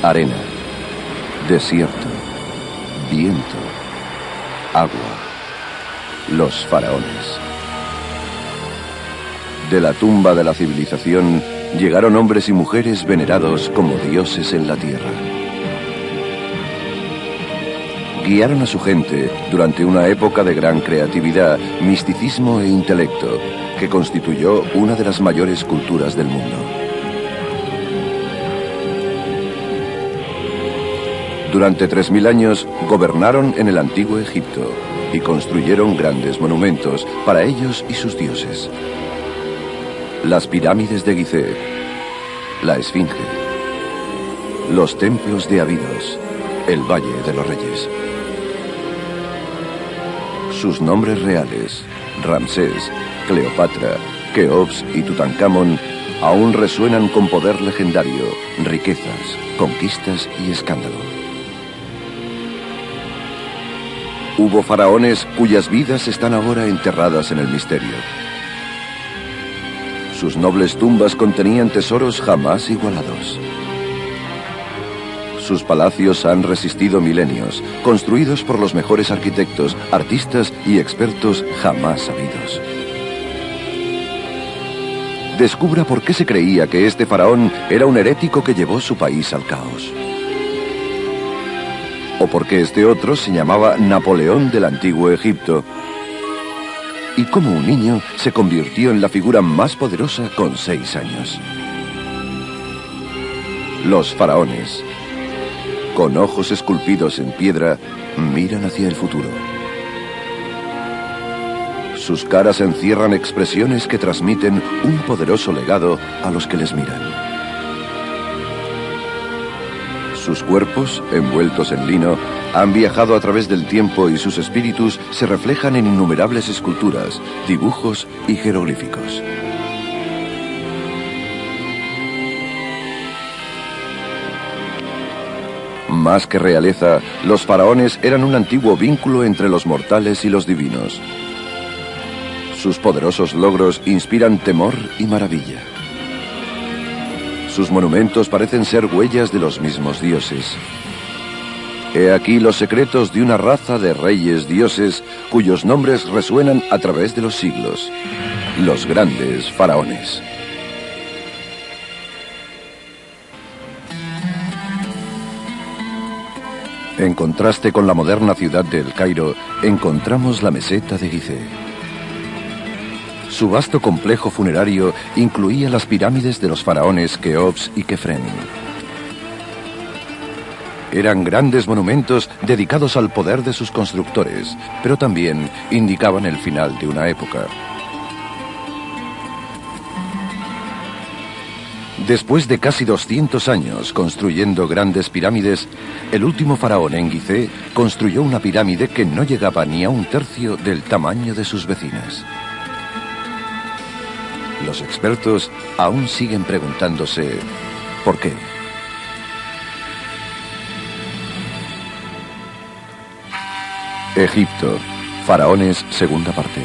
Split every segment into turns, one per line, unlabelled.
Arena, desierto, viento, agua, los faraones. De la tumba de la civilización llegaron hombres y mujeres venerados como dioses en la tierra. Guiaron a su gente durante una época de gran creatividad, misticismo e intelecto, que constituyó una de las mayores culturas del mundo. Durante 3000 años gobernaron en el antiguo Egipto y construyeron grandes monumentos para ellos y sus dioses. Las pirámides de Gizeh, la Esfinge, los templos de Abidos, el Valle de los Reyes. Sus nombres reales, Ramsés, Cleopatra, Keops y Tutankamón, aún resuenan con poder legendario, riquezas, conquistas y escándalo. Hubo faraones cuyas vidas están ahora enterradas en el misterio. Sus nobles tumbas contenían tesoros jamás igualados. Sus palacios han resistido milenios, construidos por los mejores arquitectos, artistas y expertos jamás sabidos. Descubra por qué se creía que este faraón era un herético que llevó su país al caos. O por qué este otro se llamaba Napoleón del antiguo Egipto. Y cómo un niño se convirtió en la figura más poderosa con 6 años. Los faraones, con ojos esculpidos en piedra, miran hacia el futuro. Sus caras encierran expresiones que transmiten un poderoso legado a los que les miran. Sus cuerpos, envueltos en lino, han viajado a través del tiempo y sus espíritus se reflejan en innumerables esculturas, dibujos y jeroglíficos. Más que realeza, los faraones eran un antiguo vínculo entre los mortales y los divinos. Sus poderosos logros inspiran temor y maravilla. Sus monumentos parecen ser huellas de los mismos dioses. He aquí los secretos de una raza de reyes dioses cuyos nombres resuenan a través de los siglos. Los grandes faraones. En contraste con la moderna ciudad de El Cairo, encontramos la meseta de Gizeh. Su vasto complejo funerario incluía las pirámides de los faraones Keops y Kefren. Eran grandes monumentos dedicados al poder de sus constructores, pero también indicaban el final de una época. Después de casi 200 años construyendo grandes pirámides, el último faraón en Gizeh construyó una pirámide que no llegaba ni a un tercio del tamaño de sus vecinas. Los expertos aún siguen preguntándose ¿por qué? Egipto, faraones, segunda parte.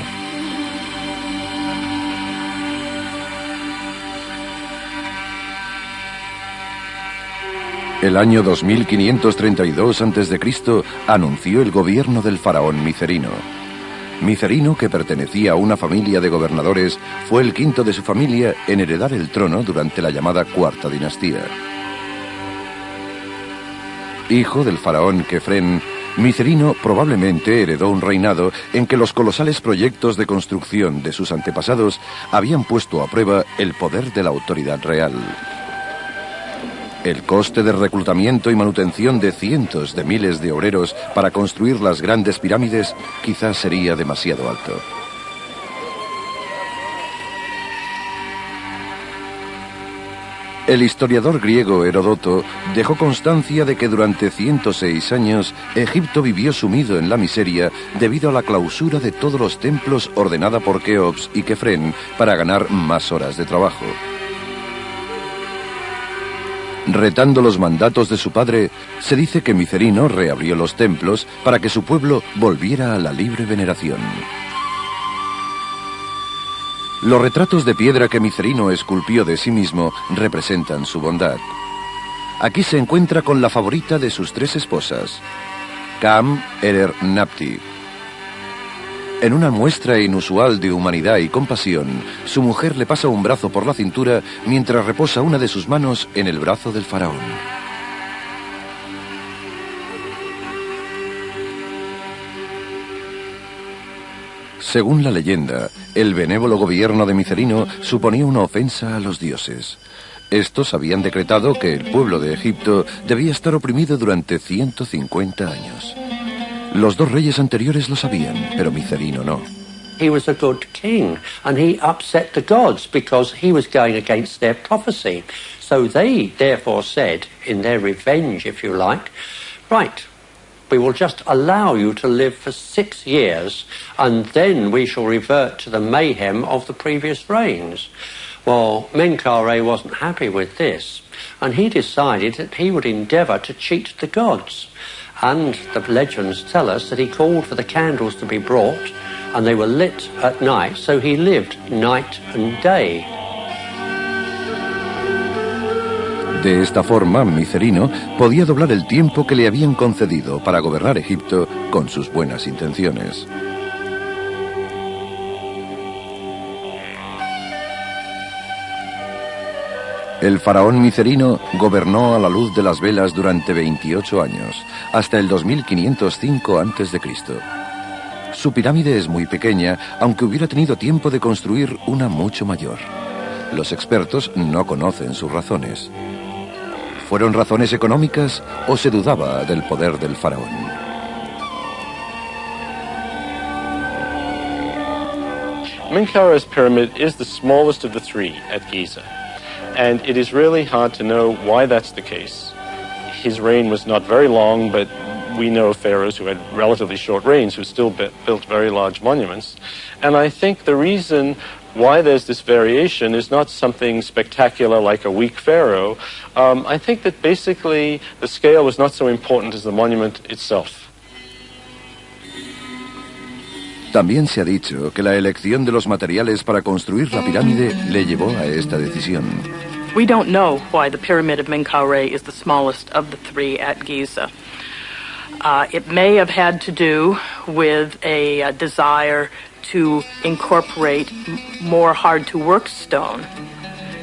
El año 2532 a.C. anunció el gobierno del faraón Micerino. Micerino, que pertenecía a una familia de gobernadores, fue el quinto de su familia en heredar el trono durante la llamada Cuarta Dinastía. Hijo del faraón Kefren, Micerino probablemente heredó un reinado en que los colosales proyectos de construcción de sus antepasados habían puesto a prueba el poder de la autoridad real. El coste de reclutamiento y manutención de cientos de miles de obreros para construir las grandes pirámides quizás sería demasiado alto. El historiador griego Heródoto dejó constancia de que durante 106 años Egipto vivió sumido en la miseria debido a la clausura de todos los templos ordenada por Keops y Kefren para ganar más horas de trabajo. Retando los mandatos de su padre, se dice que Micerino reabrió los templos para que su pueblo volviera a la libre veneración. Los retratos de piedra que Micerino esculpió de sí mismo representan su bondad. Aquí se encuentra con la favorita de sus 3 esposas, Kam-Erer-Napti. En una muestra inusual de humanidad y compasión, su mujer le pasa un brazo por la cintura mientras reposa una de sus manos en el brazo del faraón. Según la leyenda, el benévolo gobierno de Micerino suponía una ofensa a los dioses. Estos habían decretado que el pueblo de Egipto debía estar oprimido durante 150 años. Los 2 reyes anteriores lo sabían, pero Micerino no.
He was a good king, and he upset the gods because he was going against their prophecy. So they therefore said, in their revenge, if you like, right, we will just allow you to live for 6 years, and then we shall revert to the mayhem of the previous reigns. Well, Menkaure wasn't happy with this, and he decided that he would endeavour to cheat the gods. And the legends tell us that he called for the candles to be brought, and they were lit at night, so he lived night and day.
De esta forma, Micerino podía doblar el tiempo que le habían concedido para gobernar Egipto con sus buenas intenciones. El faraón Micerino gobernó a la luz de las velas durante 28 años, hasta el 2505 a.C. Su pirámide es muy pequeña, aunque hubiera tenido tiempo de construir una mucho mayor. Los expertos no conocen sus razones. ¿Fueron razones económicas o se dudaba del poder del faraón?
Menkaure's pyramid is the smallest of the 3 at Giza. And it is really hard to know why that's the case. His reign was not very long, but we know pharaohs who had relatively short reigns who still built very large monuments. And I think the reason why there's this variation is not something spectacular like a weak pharaoh. I think that basically the scale was not so important as the monument itself.
También se ha dicho que la elección de los materiales para construir la pirámide le llevó a esta decisión.
We don't know why the Pyramid of Menkaure is the smallest of the 3 at Giza. It may have had to do with a desire to incorporate more hard-to-work stone.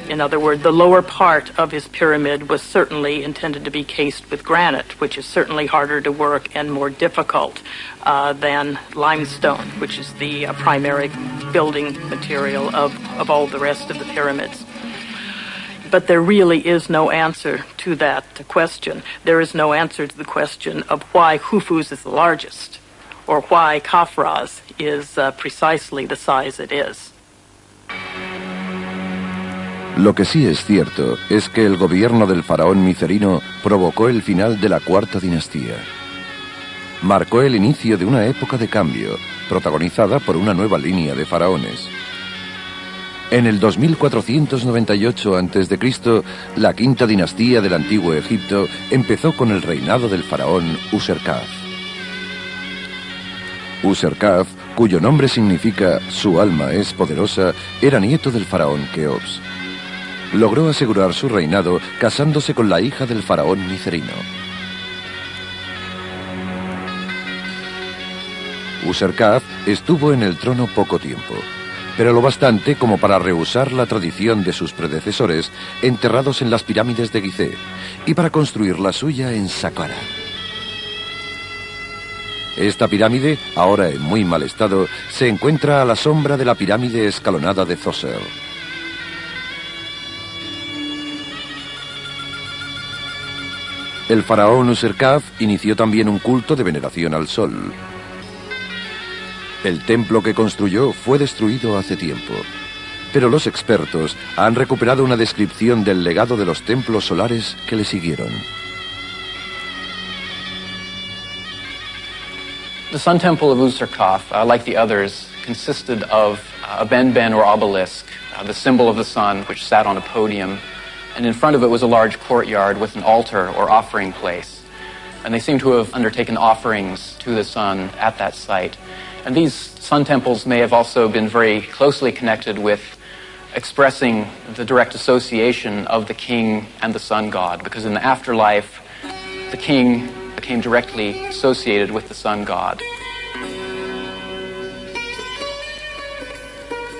In other words, the lower part of his pyramid was certainly intended to be cased with granite, which is certainly harder to work and more difficult than limestone, which is the primary building material of all the rest of the pyramids. But there really is no answer to that question. There is no answer to the question of why Khufu's is the largest, or why Khafra's is precisely the size it is.
Lo que sí es cierto es que el gobierno del faraón Micerino provocó el final de la 4ª dinastía. Marcó el inicio de una época de cambio, protagonizada por una nueva línea de faraones. En el 2498 a.C., la 5ª dinastía del Antiguo Egipto empezó con el reinado del faraón Userkaf. Userkaf, cuyo nombre significa «su alma es poderosa», era nieto del faraón Keops. Logró asegurar su reinado casándose con la hija del faraón Micerino. Userkaf estuvo en el trono poco tiempo, pero lo bastante como para rehusar la tradición de sus predecesores enterrados en las pirámides de Gizeh y para construir la suya en Saqqara. Esta pirámide, ahora en muy mal estado, se encuentra a la sombra de la pirámide escalonada de Zoser. El faraón Userkaf inició también un culto de veneración al sol. El templo que construyó fue destruido hace tiempo, pero los expertos han recuperado una descripción del legado de los templos solares que le siguieron.
The Sun Temple of Userkaf, like the others, consisted of a benben or obelisk, the symbol of the sun, which sat on a podium, and in front of it was a large courtyard with an altar or offering place. And they seem to have undertaken offerings to the sun at that site. And these sun temples may have also been very closely connected with expressing the direct association of the king and the sun god, because in the afterlife, the king became directly associated with the sun god.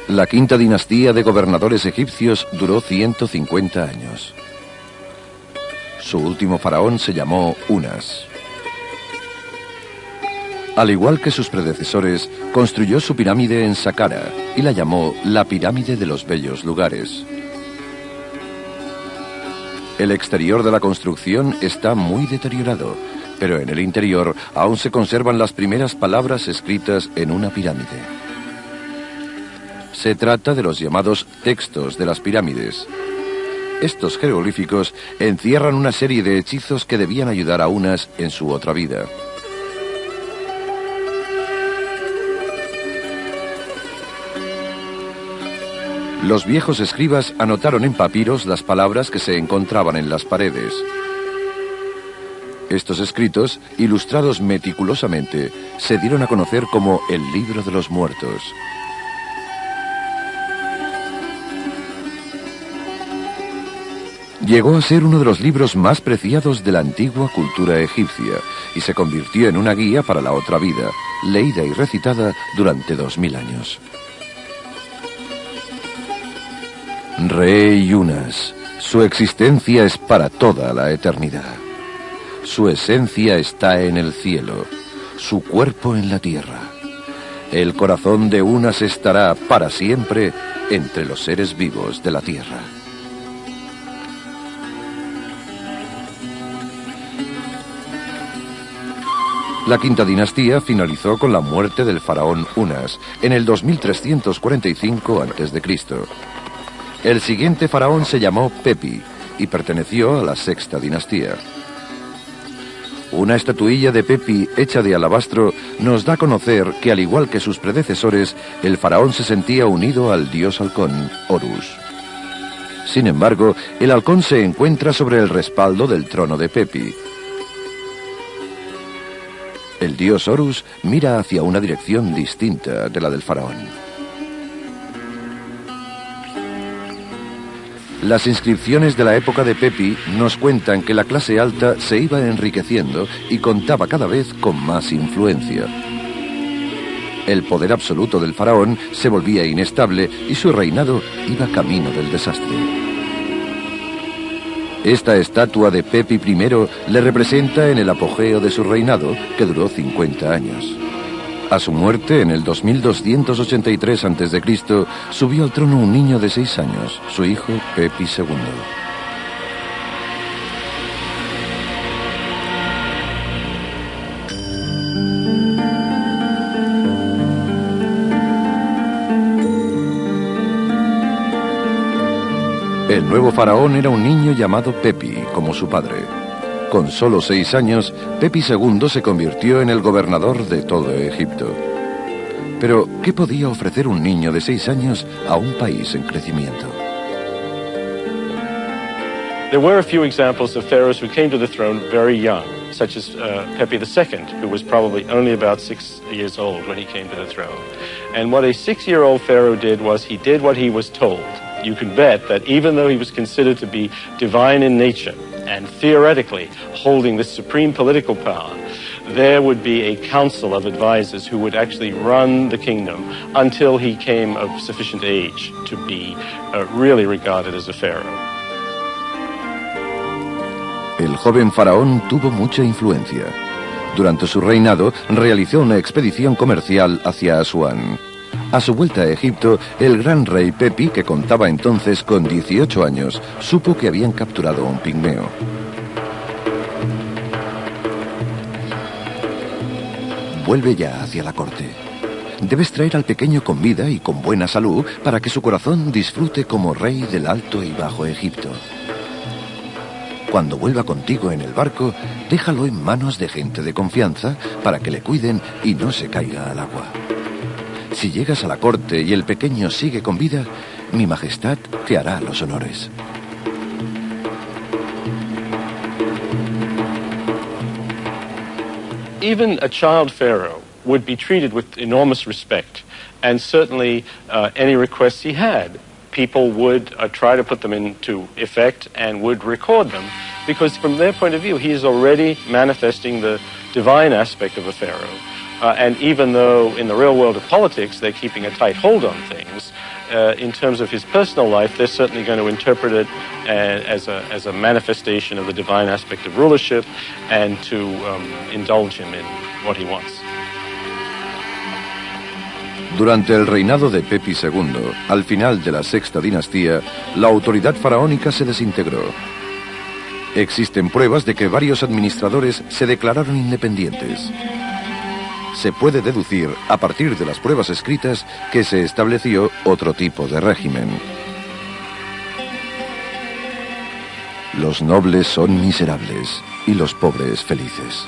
La quinta dinastía de gobernadores egipcios duró 150 años. Su último faraón se llamó Unas. Al igual que sus predecesores, construyó su pirámide en Saqqara y la llamó la Pirámide de los Bellos Lugares. El exterior de la construcción está muy deteriorado, pero en el interior aún se conservan las primeras palabras escritas en una pirámide. Se trata de los llamados textos de las pirámides. Estos jeroglíficos encierran una serie de hechizos que debían ayudar a Unas en su otra vida. Los viejos escribas anotaron en papiros las palabras que se encontraban en las paredes. Estos escritos, ilustrados meticulosamente, se dieron a conocer como el Libro de los Muertos. Llegó a ser uno de los libros más preciados de la antigua cultura egipcia y se convirtió en una guía para la otra vida, leída y recitada durante 2000 años. Rey Unas, su existencia es para toda la eternidad. Su esencia está en el cielo, su cuerpo en la tierra. El corazón de Unas estará para siempre entre los seres vivos de la tierra. La quinta dinastía finalizó con la muerte del faraón Unas en el 2345 a.C. El siguiente faraón se llamó Pepi y perteneció a la sexta dinastía. Una estatuilla de Pepi hecha de alabastro nos da a conocer que, al igual que sus predecesores, el faraón se sentía unido al dios halcón, Horus. Sin embargo, el halcón se encuentra sobre el respaldo del trono de Pepi. El dios Horus mira hacia una dirección distinta de la del faraón. Las inscripciones de la época de Pepi nos cuentan que la clase alta se iba enriqueciendo y contaba cada vez con más influencia. El poder absoluto del faraón se volvía inestable y su reinado iba camino del desastre. Esta estatua de Pepi I le representa en el apogeo de su reinado, que duró 50 años. A su muerte, en el 2283 a.C., subió al trono un niño de 6 años, su hijo Pepi II. El nuevo faraón era un niño llamado Pepi, como su padre. Con solo 6 años, Pepi II se convirtió en el gobernador de todo Egipto. Pero, ¿qué podía ofrecer un niño de 6 años a un país en crecimiento?
There were a few examples of pharaohs who came to the throne very young, such as Pepi II, who was probably only about 6 years old when he came to the throne. And what a 6-year-old pharaoh did was he did what he was told. You can bet that even though he was considered to be divine in nature and theoretically holding this supreme political power, there would be a council of advisors who would actually run the kingdom until he came of sufficient age to be really regarded as a pharaoh.
El joven faraón tuvo mucha influencia. Durante su reinado realizó una expedición comercial hacia Asuán. A su vuelta a Egipto, el gran rey Pepi, que contaba entonces con 18 años, supo que habían capturado a un pigmeo. Vuelve ya hacia la corte. Debes traer al pequeño con vida y con buena salud para que su corazón disfrute como rey del Alto y Bajo Egipto. Cuando vuelva contigo en el barco, déjalo en manos de gente de confianza para que le cuiden y no se caiga al agua. Si llegas a la corte y el pequeño sigue con vida, mi majestad te hará los honores.
Even a child pharaoh would be treated with enormous respect, and certainly any requests he had people would try to put them into effect and would record them, because from their point of view, he is already manifesting the divine aspect of a pharaoh. And even though in the real world of politics they're keeping a tight hold on things, in terms of his personal life, they're certainly going to interpret it as a manifestation of the divine aspect of rulership and to indulge him in what he wants.
Durante el reinado de Pepi II, al final de la sexta dinastía, la autoridad faraónica se desintegró. Existen pruebas de que varios administradores se declararon independientes. Se puede deducir, a partir de las pruebas escritas, que se estableció otro tipo de régimen. Los nobles son miserables y los pobres felices.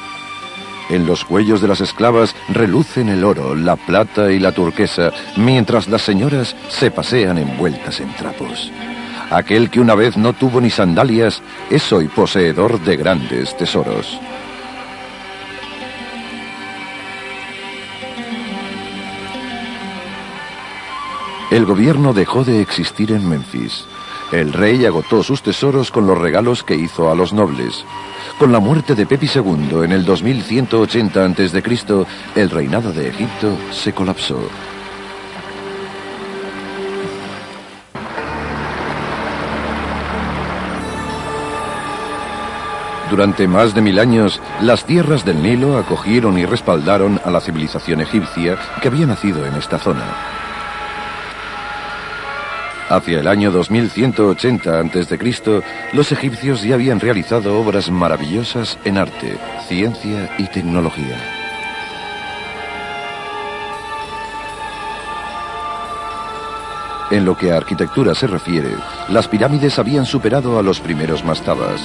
En los cuellos de las esclavas relucen el oro, la plata y la turquesa, mientras las señoras se pasean envueltas en trapos. Aquel que una vez no tuvo ni sandalias es hoy poseedor de grandes tesoros. El gobierno dejó de existir en Memphis. El rey agotó sus tesoros con los regalos que hizo a los nobles. Con la muerte de Pepi II en el 2180 a.C., el reinado de Egipto se colapsó. Durante más de 1000 años, las tierras del Nilo acogieron y respaldaron a la civilización egipcia que había nacido en esta zona. Hacia el año 2180 a.C., los egipcios ya habían realizado obras maravillosas en arte, ciencia y tecnología. En lo que a arquitectura se refiere, las pirámides habían superado a los primeros mastabas.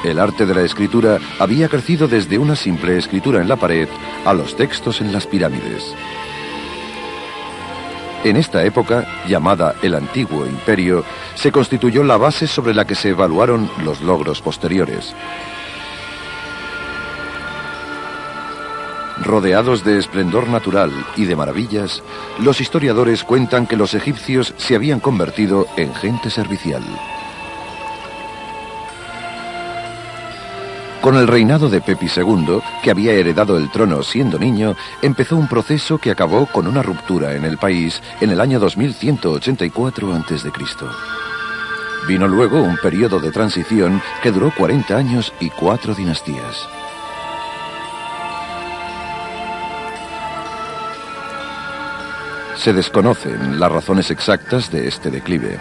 El arte de la escritura había crecido desde una simple escritura en la pared a los textos en las pirámides. En esta época, llamada el Antiguo Imperio, se constituyó la base sobre la que se evaluaron los logros posteriores. Rodeados de esplendor natural y de maravillas, los historiadores cuentan que los egipcios se habían convertido en gente servicial. Con el reinado de Pepi II, que había heredado el trono siendo niño, empezó un proceso que acabó con una ruptura en el país en el año 2184 a.C. Vino luego un periodo de transición que duró 40 años y 4 dinastías. Se desconocen las razones exactas de este declive.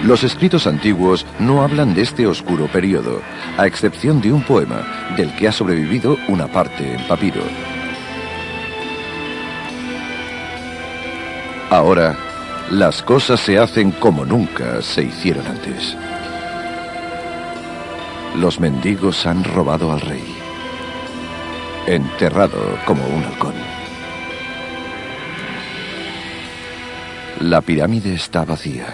Los escritos antiguos no hablan de este oscuro periodo, a excepción de un poema, del que ha sobrevivido una parte en papiro. Ahora, las cosas se hacen como nunca se hicieron antes. Los mendigos han robado al rey, enterrado como un halcón. La pirámide está vacía.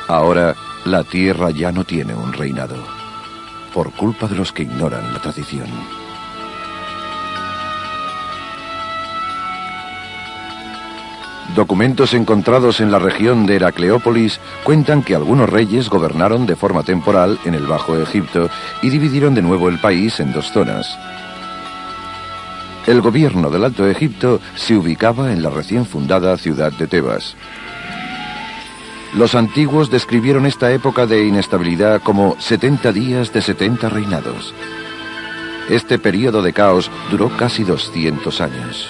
Ahora, la tierra ya no tiene un reinado, por culpa de los que ignoran la tradición. Documentos encontrados en la región de Heracleópolis cuentan que algunos reyes gobernaron de forma temporal en el Bajo Egipto y dividieron de nuevo el país en dos zonas. El gobierno del Alto Egipto se ubicaba en la recién fundada ciudad de Tebas. Los antiguos describieron esta época de inestabilidad como 70 días de 70 reinados. Este periodo de caos duró casi 200 años.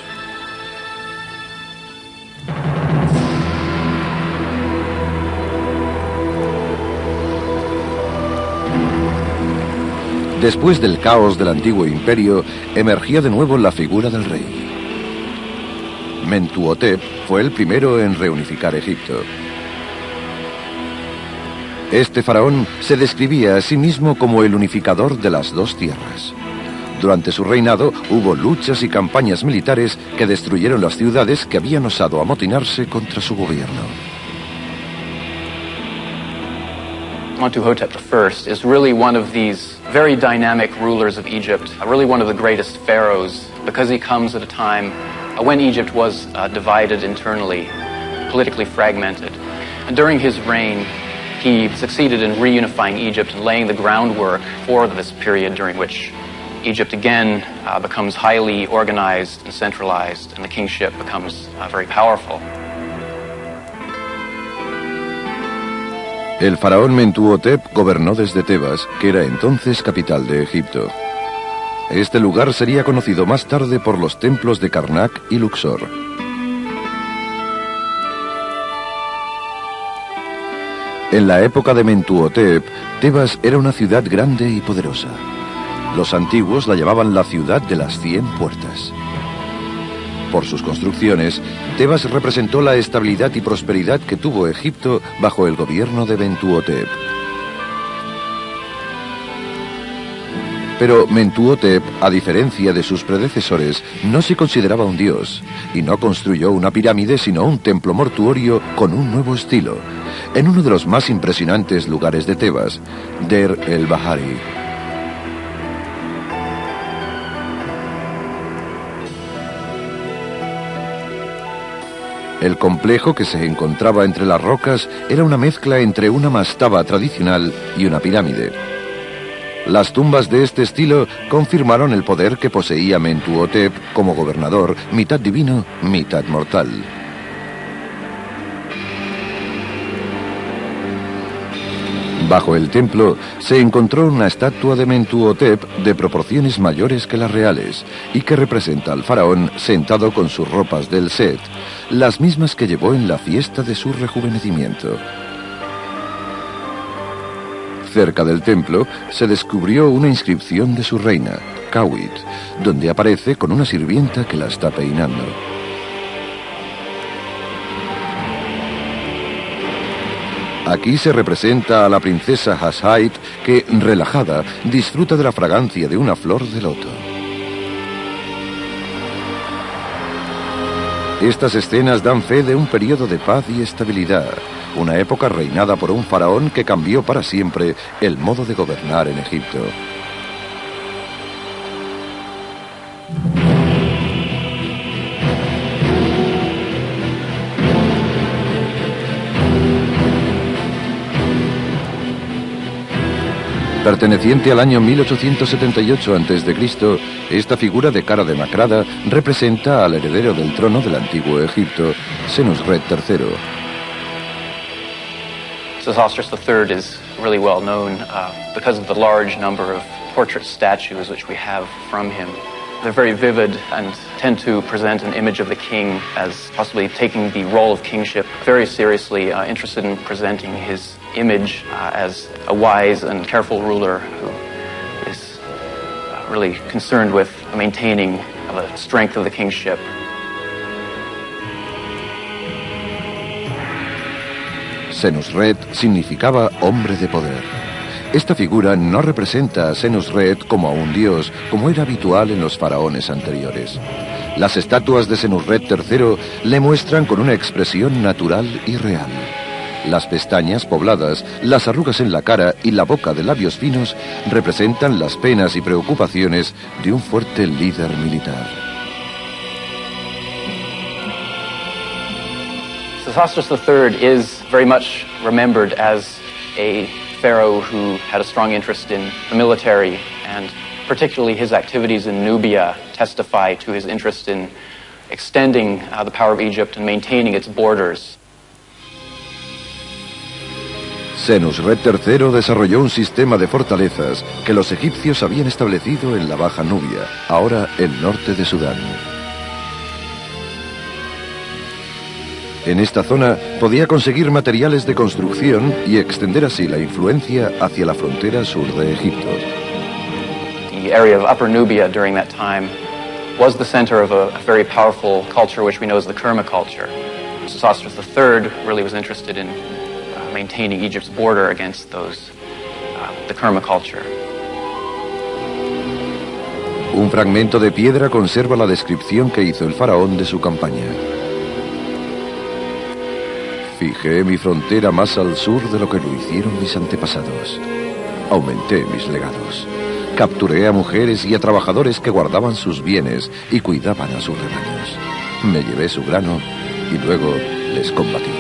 Después del caos del antiguo imperio, emergió de nuevo la figura del rey. Mentuhotep fue el primero en reunificar Egipto. Este faraón se describía a sí mismo como el unificador de las dos tierras. Durante su reinado hubo luchas y campañas militares que destruyeron las ciudades que habían osado amotinarse contra su gobierno.
Mentuhotep I is really one of these very dynamic rulers of Egypt, really one of the greatest pharaohs, because he comes at a time when Egypt was divided internally, politically fragmented. And during his reign, he succeeded in reunifying Egypt and laying the groundwork for this period during which Egypt again becomes highly organized and centralized, and the kingship becomes very powerful.
El faraón Mentuhotep gobernó desde Tebas, que era entonces capital de Egipto. Este lugar sería conocido más tarde por los templos de Karnak y Luxor. En la época de Mentuhotep, Tebas era una ciudad grande y poderosa. Los antiguos la llamaban la ciudad de las 100 puertas. Por sus construcciones, Tebas representó la estabilidad y prosperidad que tuvo Egipto bajo el gobierno de Mentuhotep. Pero Mentuhotep, a diferencia de sus predecesores, no se consideraba un dios, y no construyó una pirámide sino un templo mortuorio con un nuevo estilo, en uno de los más impresionantes lugares de Tebas, Der el-Bahari. El complejo que se encontraba entre las rocas era una mezcla entre una mastaba tradicional y una pirámide. Las tumbas de este estilo confirmaron el poder que poseía Mentuhotep como gobernador, mitad divino, mitad mortal. Bajo el templo se encontró una estatua de Mentuhotep de proporciones mayores que las reales y que representa al faraón sentado con sus ropas del Set, las mismas que llevó en la fiesta de su rejuvenecimiento. Cerca del templo se descubrió una inscripción de su reina, Kawit, donde aparece con una sirvienta que la está peinando. Aquí se representa a la princesa Hashait que, relajada, disfruta de la fragancia de una flor de loto. Estas escenas dan fe de un periodo de paz y estabilidad, una época reinada por un faraón que cambió para siempre el modo de gobernar en Egipto. Perteneciente al año 1878 a.C., esta figura de cara demacrada representa al heredero del trono del antiguo Egipto, Senusret III.
Sesostris III is really well known because of the large number of portrait statues which we have from him. They're very vivid and tend to present an image of the king as possibly taking the role of kingship very seriously, interested in presenting his image as a wise and careful ruler who is really concerned with maintaining the strength of the kingship.
Senusret significaba hombre de poder. Esta figura no representa a Senusret como a un dios, como era habitual en los faraones anteriores. Las estatuas de Senusret III le muestran con una expresión natural y real. Las pestañas pobladas, las arrugas en la cara y la boca de labios finos representan las penas y preocupaciones de un fuerte líder militar.
Sesostris III is very much remembered as a pharaoh who had a strong interest in the military, and particularly his activities in Nubia testify to his interest in extending the power of Egypt and maintaining its borders.
Senusret III desarrolló un sistema de fortalezas que los egipcios habían establecido en la Baja Nubia, ahora el norte de Sudán. En esta zona podía conseguir materiales de construcción y extender así la influencia hacia la frontera sur de Egipto.
The area of Upper Nubia during that time was the center of a very powerful culture which we know as the Kerma culture. Sesostris III really was interested in maintaining Egypt's border against the Kerma culture.
Un fragmento de piedra conserva la descripción que hizo el faraón de su campaña. Fijé mi frontera más al sur de lo que lo hicieron mis antepasados. Aumenté mis legados. Capturé a mujeres y a trabajadores que guardaban sus bienes y cuidaban a sus rebaños. Me llevé su grano y luego les combatí.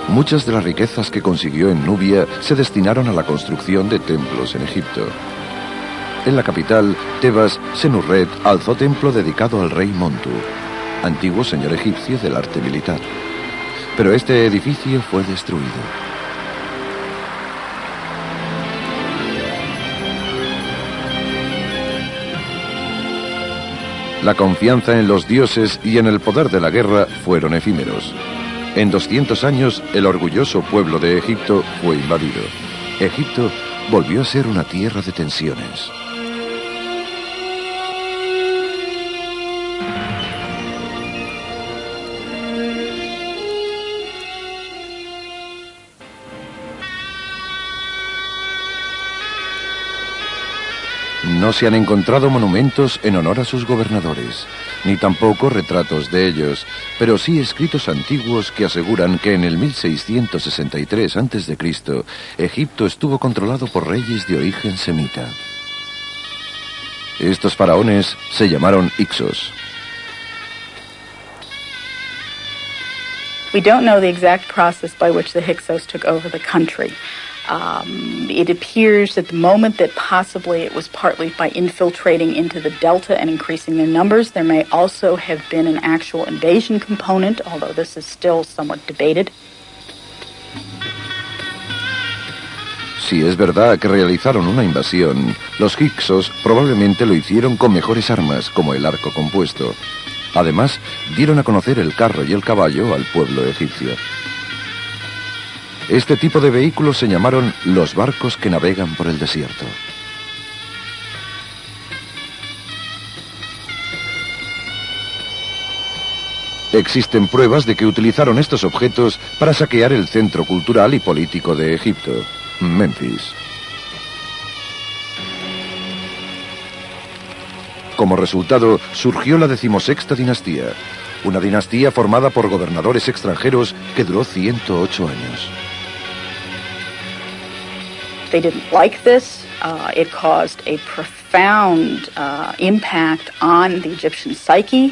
Muchas de las riquezas que consiguió en Nubia se destinaron a la construcción de templos en Egipto. En la capital, Tebas, Senurret alzó templo dedicado al rey Montu, antiguo señor egipcio del arte militar. Pero este edificio fue destruido. La confianza en los dioses y en el poder de la guerra fueron efímeros. En 200 años, el orgulloso pueblo de Egipto fue invadido. Egipto volvió a ser una tierra de tensiones. No se han encontrado monumentos en honor a sus gobernadores, ni tampoco retratos de ellos, pero sí escritos antiguos que aseguran que en el 1663 a.C., Egipto estuvo controlado por reyes de origen semita. Estos faraones se llamaron Hyksos.
We don't know the exact process by which the Hyksos took over the country. It appears at the moment that possibly it was partly by infiltrating into the delta and increasing their numbers. There may also have been an actual invasion component, although this is still somewhat debated.
Si es verdad que realizaron una invasión, los Hyksos probablemente lo hicieron con mejores armas, como el arco compuesto. Además, dieron a conocer el carro y el caballo al pueblo egipcio. Este tipo de vehículos se llamaron los barcos que navegan por el desierto. Existen pruebas de que utilizaron estos objetos para saquear el centro cultural y político de Egipto, Memphis. Como resultado, surgió la 16ª dinastía, una dinastía formada por gobernadores extranjeros que duró 108 años.
They didn't like this. It caused a profound impact on the Egyptian psyche.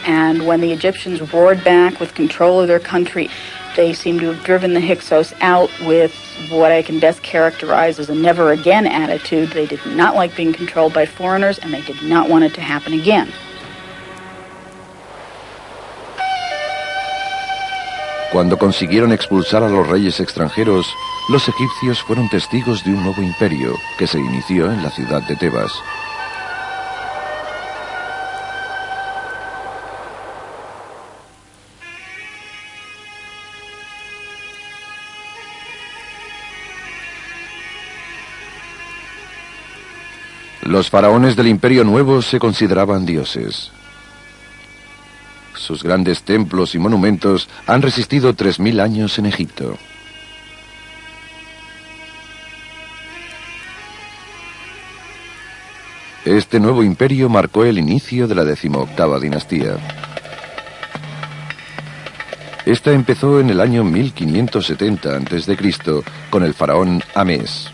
And when the Egyptians roared back with control of their country, they seem to have driven the Hyksos out with what I can best characterize as a never again attitude. They did not like being controlled by foreigners, and they did not want it to happen again.
Cuando consiguieron expulsar a los reyes extranjeros, los egipcios fueron testigos de un nuevo imperio que se inició en la ciudad de Tebas. Los faraones del Imperio Nuevo se consideraban dioses. Sus grandes templos y monumentos han resistido 3000 años en Egipto. Este nuevo imperio marcó el inicio de la 18ª dinastía. Esta empezó en el año 1570 a.C. con el faraón Amés.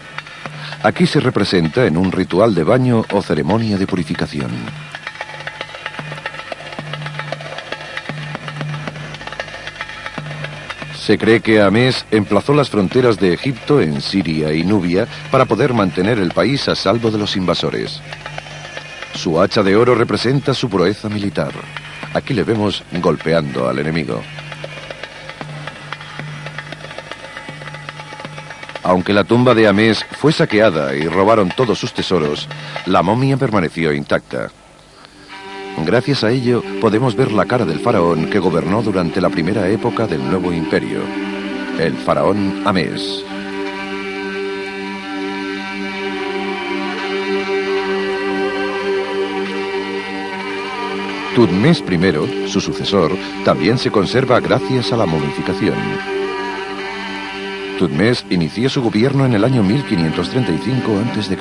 Aquí se representa en un ritual de baño o ceremonia de purificación. Se cree que Amés emplazó las fronteras de Egipto en Siria y Nubia para poder mantener el país a salvo de los invasores. Su hacha de oro representa su proeza militar. Aquí le vemos golpeando al enemigo. Aunque la tumba de Amés fue saqueada y robaron todos sus tesoros, la momia permaneció intacta. Gracias a ello, podemos ver la cara del faraón que gobernó durante la primera época del nuevo imperio, el faraón Amés. Tutmés I, su sucesor, también se conserva gracias a la momificación. Tutmés inició su gobierno en el año 1535 a.C.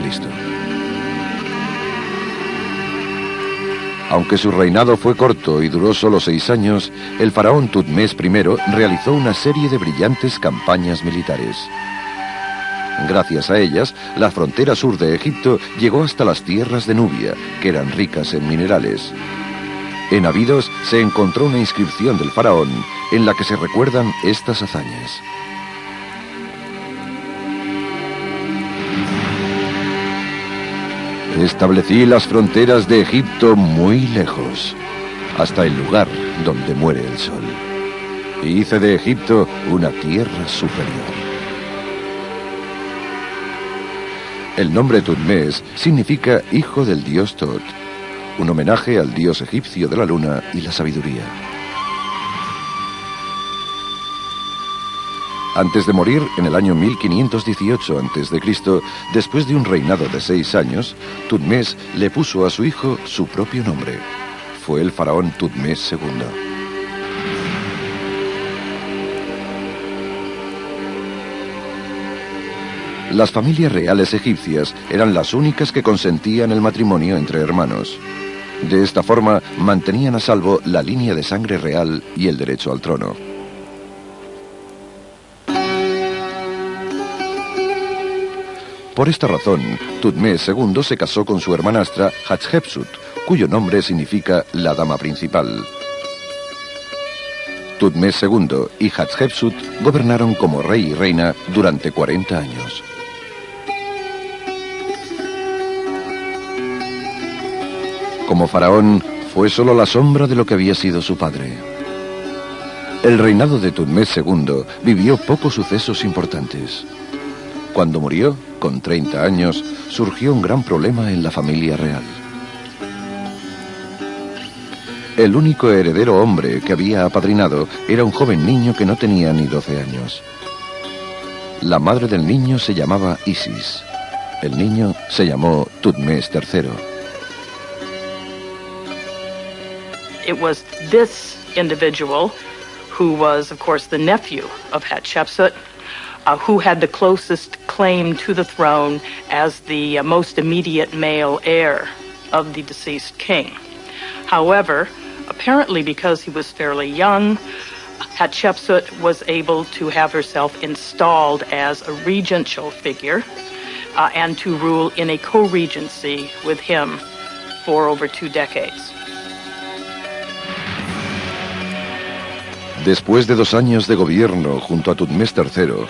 Aunque su reinado fue corto y duró solo 6 años, el faraón Tutmés I realizó una serie de brillantes campañas militares. Gracias a ellas, la frontera sur de Egipto llegó hasta las tierras de Nubia, que eran ricas en minerales. En Abidos se encontró una inscripción del faraón en la que se recuerdan estas hazañas. Establecí las fronteras de Egipto muy lejos, hasta el lugar donde muere el sol. Y hice de Egipto una tierra superior. El nombre Tutmés significa hijo del dios Tot, un homenaje al dios egipcio de la luna y la sabiduría. Antes de morir, en el año 1518 a.C., después de un reinado de 6 años, Tutmés le puso a su hijo su propio nombre. Fue el faraón Tutmés II. Las familias reales egipcias eran las únicas que consentían el matrimonio entre hermanos. De esta forma, mantenían a salvo la línea de sangre real y el derecho al trono. Por esta razón, Tutmés II se casó con su hermanastra Hatshepsut, cuyo nombre significa la dama principal. Tutmés II y Hatshepsut gobernaron como rey y reina durante 40 años. Como faraón, fue solo la sombra de lo que había sido su padre. El reinado de Tutmés II vivió pocos sucesos importantes. Cuando murió, con 30 años, surgió un gran problema en la familia real. El único heredero hombre que había apadrinado era un joven niño que no tenía ni 12 años. La madre del niño se llamaba Isis. El niño se llamó Tutmés III.
It was this individual, who was, of course, the nephew of Hatshepsut, who had the closest claim to the throne as the most immediate male heir of the deceased king. However, apparently because he was fairly young, Hatshepsut was able to have herself installed as a regential figure and to rule in a co-regency with him for over 2 decades.
Después de 2 años de gobierno junto a Tutmés III,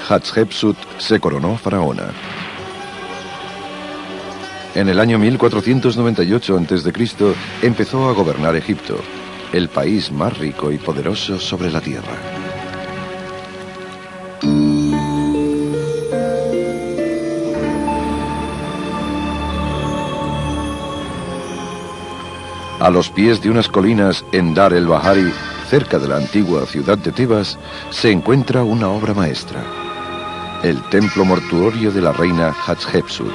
Hatshepsut se coronó faraona. En el año 1498 a.C. empezó a gobernar Egipto, el país más rico y poderoso sobre la tierra. A los pies de unas colinas en Dar el-Bahari, cerca de la antigua ciudad de Tebas, se encuentra una obra maestra: el templo mortuorio de la reina Hatshepsut.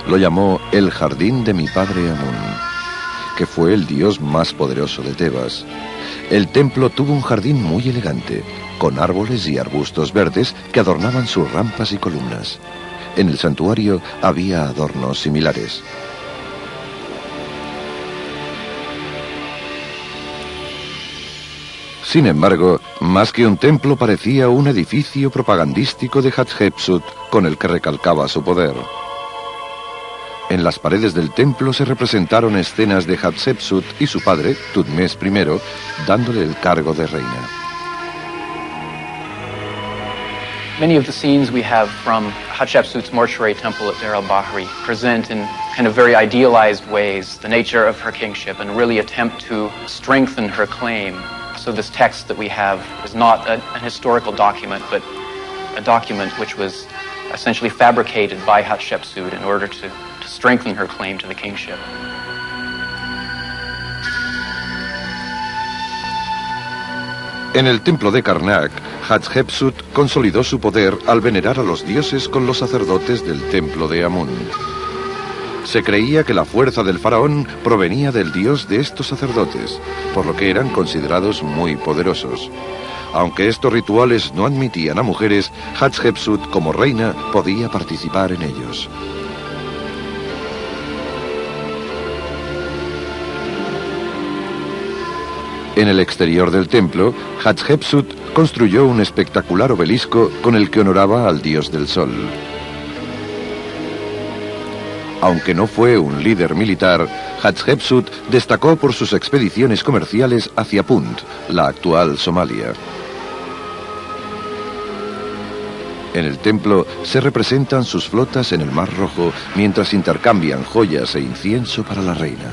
Lo llamó el jardín de mi padre Amún, que fue el dios más poderoso de Tebas. El templo tuvo un jardín muy elegante, con árboles y arbustos verdes que adornaban sus rampas y columnas. En el santuario había adornos similares. Sin embargo, más que un templo, parecía un edificio propagandístico de Hatshepsut con el que recalcaba su poder. En las paredes del templo se representaron escenas de Hatshepsut y su padre, Tutmés I, dándole el cargo de reina.
Many of the scenes we have from Hatshepsut's mortuary temple at Dar el-Bahari present in kind of very idealized ways the nature of her kingship and really attempt to strengthen her claim. So this text that we have is not an historical document, but a document which was essentially fabricated by Hatshepsut in order to strengthen her claim to the kingship.
En el templo de Karnak, Hatshepsut consolidó su poder al venerar a los dioses con los sacerdotes del templo de Amún. Se creía que la fuerza del faraón provenía del dios de estos sacerdotes, por lo que eran considerados muy poderosos. Aunque estos rituales no admitían a mujeres, Hatshepsut como reina podía participar en ellos. En el exterior del templo, Hatshepsut construyó un espectacular obelisco con el que honoraba al dios del sol. Aunque no fue un líder militar, Hatshepsut destacó por sus expediciones comerciales hacia Punt, la actual Somalia. En el templo se representan sus flotas en el Mar Rojo mientras intercambian joyas e incienso para la reina.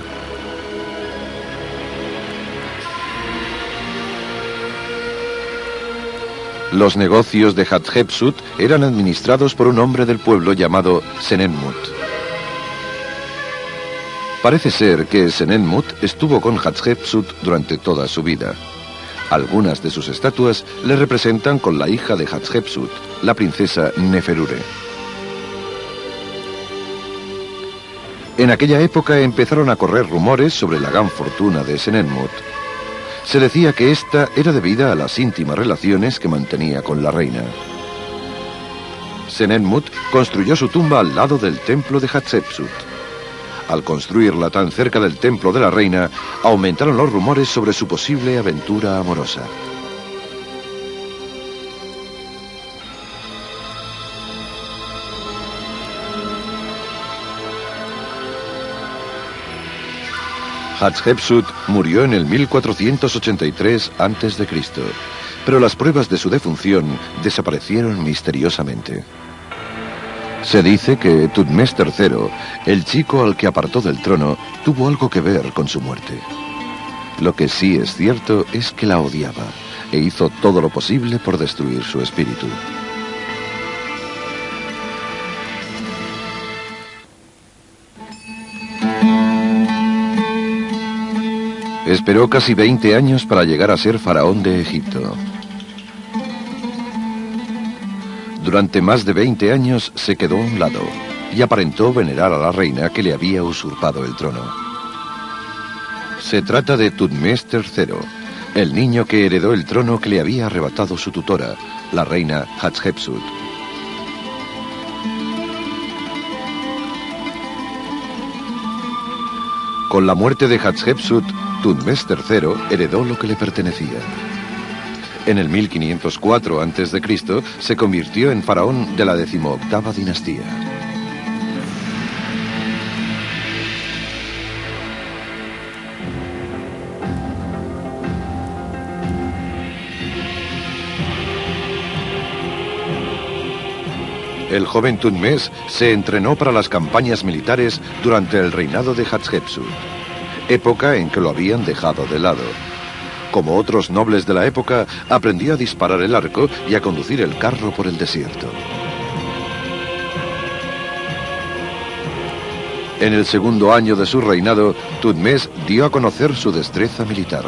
Los negocios de Hatshepsut eran administrados por un hombre del pueblo llamado Senenmut. Parece ser que Senenmut estuvo con Hatshepsut durante toda su vida. Algunas de sus estatuas le representan con la hija de Hatshepsut, la princesa Neferure. En aquella época empezaron a correr rumores sobre la gran fortuna de Senenmut. Se decía que esta era debida a las íntimas relaciones que mantenía con la reina. Senenmut construyó su tumba al lado del templo de Hatshepsut. Al construirla tan cerca del templo de la reina, aumentaron los rumores sobre su posible aventura amorosa. Hatshepsut murió en el 1483 a.C., pero las pruebas de su defunción desaparecieron misteriosamente. Se dice que Thutmés III, el chico al que apartó del trono, tuvo algo que ver con su muerte. Lo que sí es cierto es que la odiaba e hizo todo lo posible por destruir su espíritu. Esperó casi 20 años para llegar a ser faraón de Egipto. Durante más de 20 años se quedó a un lado y aparentó venerar a la reina que le había usurpado el trono. Se trata de Thutmés III, el niño que heredó el trono que le había arrebatado su tutora, la reina Hatshepsut. Con la muerte de Hatshepsut, Thutmés III heredó lo que le pertenecía. En el 1504 a.C. se convirtió en faraón de la 18ª dinastía. El joven Thutmés se entrenó para las campañas militares durante el reinado de Hatshepsut, época en que lo habían dejado de lado. Como otros nobles de la época, aprendió a disparar el arco y a conducir el carro por el desierto. En el segundo año de su reinado, Thutmés dio a conocer su destreza militar.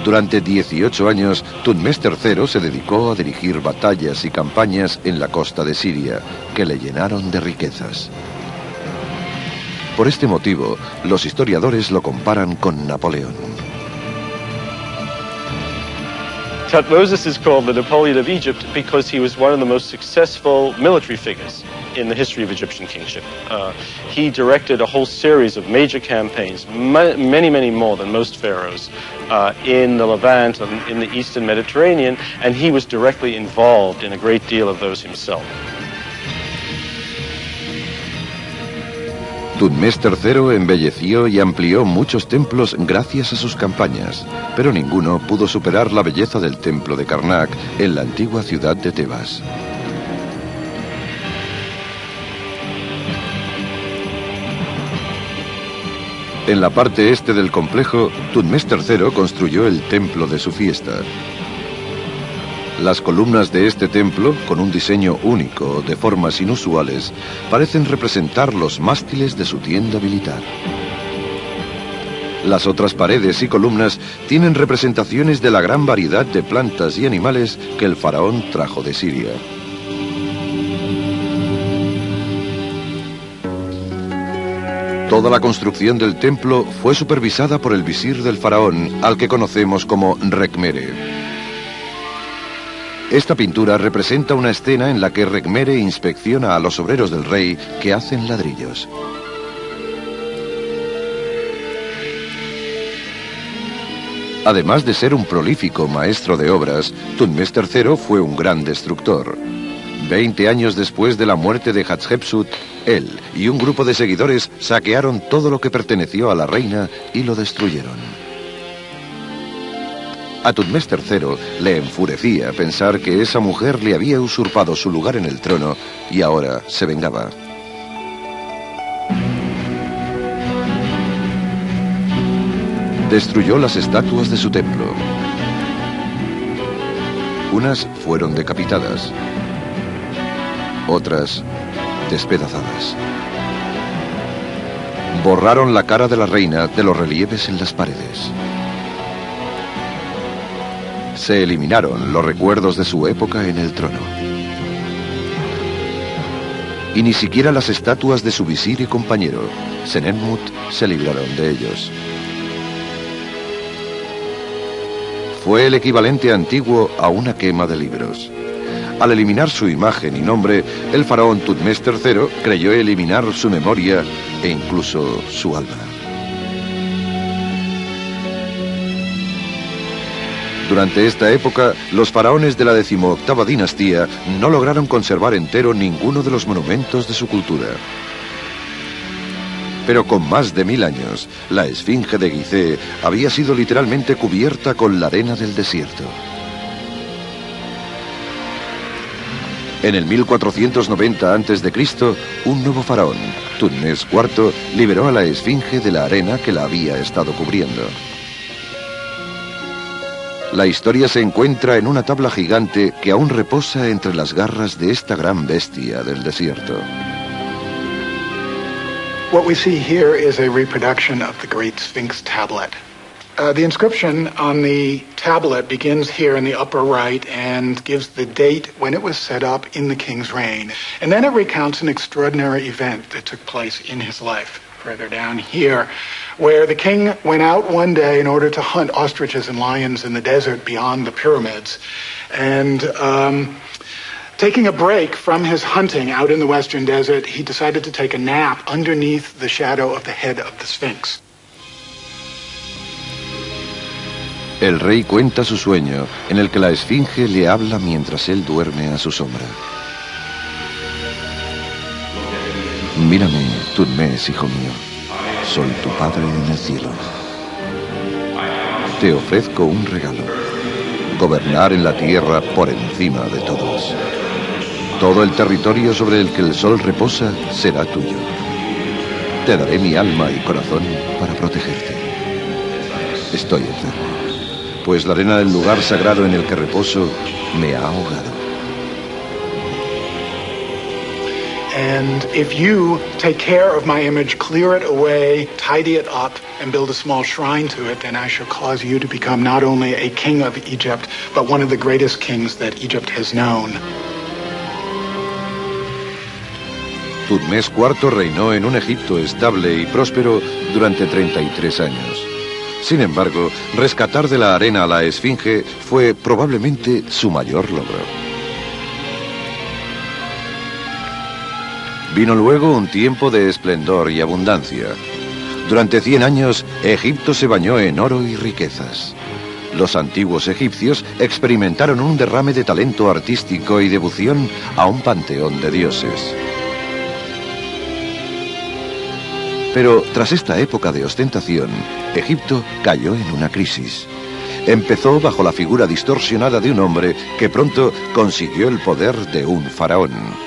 Durante 18 años, Thutmés III se dedicó a dirigir batallas y campañas en la costa de Siria, que le llenaron de riquezas. Por este motivo, los historiadores lo comparan con Napoleón.
Thutmoses is called the Napoleon of Egypt because he was one of the most successful military figures in the history of Egyptian kingship. He directed a whole series of major campaigns, many more than most pharaohs, in the Levant and in the Eastern Mediterranean, and he was directly involved in a great deal of those himself.
Thutmés III embelleció y amplió muchos templos gracias a sus campañas, pero ninguno pudo superar la belleza del templo de Karnak en la antigua ciudad de Tebas. En la parte este del complejo, Thutmés III construyó el templo de su fiesta. Las columnas de este templo, con un diseño único de formas inusuales, parecen representar los mástiles de su tienda militar. Las otras paredes y columnas tienen representaciones de la gran variedad de plantas y animales que el faraón trajo de Siria. Toda la construcción del templo fue supervisada por el visir del faraón, al que conocemos como Rekhmere. Esta pintura representa una escena en la que Rekhmere inspecciona a los obreros del rey que hacen ladrillos. Además de ser un prolífico maestro de obras, Thutmés III fue un gran destructor. 20 años después de la muerte de Hatshepsut, él y un grupo de seguidores saquearon todo lo que perteneció a la reina y lo destruyeron. A Thutmés III le enfurecía pensar que esa mujer le había usurpado su lugar en el trono y ahora se vengaba. Destruyó las estatuas de su templo. Unas fueron decapitadas, otras despedazadas. Borraron la cara de la reina de los relieves en las paredes. Se eliminaron los recuerdos de su época en el trono. Y ni siquiera las estatuas de su visir y compañero, Senenmut, se libraron de ellos. Fue el equivalente antiguo a una quema de libros. Al eliminar su imagen y nombre, el faraón Thutmés III creyó eliminar su memoria e incluso su alma. Durante esta época, los faraones de la 18ª dinastía no lograron conservar entero ninguno de los monumentos de su cultura. Pero con más de 1000 años, la Esfinge de Gizeh había sido literalmente cubierta con la arena del desierto. En el 1490 a.C., un nuevo faraón, Thutmés IV, liberó a la Esfinge de la arena que la había estado cubriendo. La historia se encuentra en una tabla gigante que aún reposa entre las garras de esta gran bestia del desierto.
What we see here is a reproduction of the Great Sphinx tablet. The inscription on the tablet begins here in the upper right and gives the date when it was set up in the king's reign. And then it recounts an extraordinary event that took place in his life. Further down here, where the king went out one day in order to hunt ostriches and lions in the desert beyond the pyramids. And taking a break from his hunting out in the western desert, he decided to take a nap underneath the shadow of the head of the Sphinx.
El rey cuenta su sueño, en el que la Esfinge le habla mientras él duerme a su sombra. Mírame, Thutmés, hijo mío. Soy tu padre en el cielo. Te ofrezco un regalo. Gobernar en la tierra por encima de todos. Todo el territorio sobre el que el sol reposa será tuyo. Te daré mi alma y corazón para protegerte. Estoy enfermo, pues la arena del lugar sagrado en el que reposo me ha ahogado.
And if you take care of my image, clear it away, tidy it up, and build a small shrine to it, then I shall cause you to become not only a king of Egypt, but one of the greatest kings that Egypt has known.
Thutmés IV reinó en un Egipto estable y próspero durante 33 años. Sin embargo, rescatar de la arena a la Esfinge fue probablemente su mayor logro. Vino luego un tiempo de esplendor y abundancia. Durante 100 años, Egipto se bañó en oro y riquezas. Los antiguos egipcios experimentaron un derrame de talento artístico y devoción a un panteón de dioses. Pero tras esta época de ostentación, Egipto cayó en una crisis. Empezó bajo la figura distorsionada de un hombre que pronto consiguió el poder de un faraón.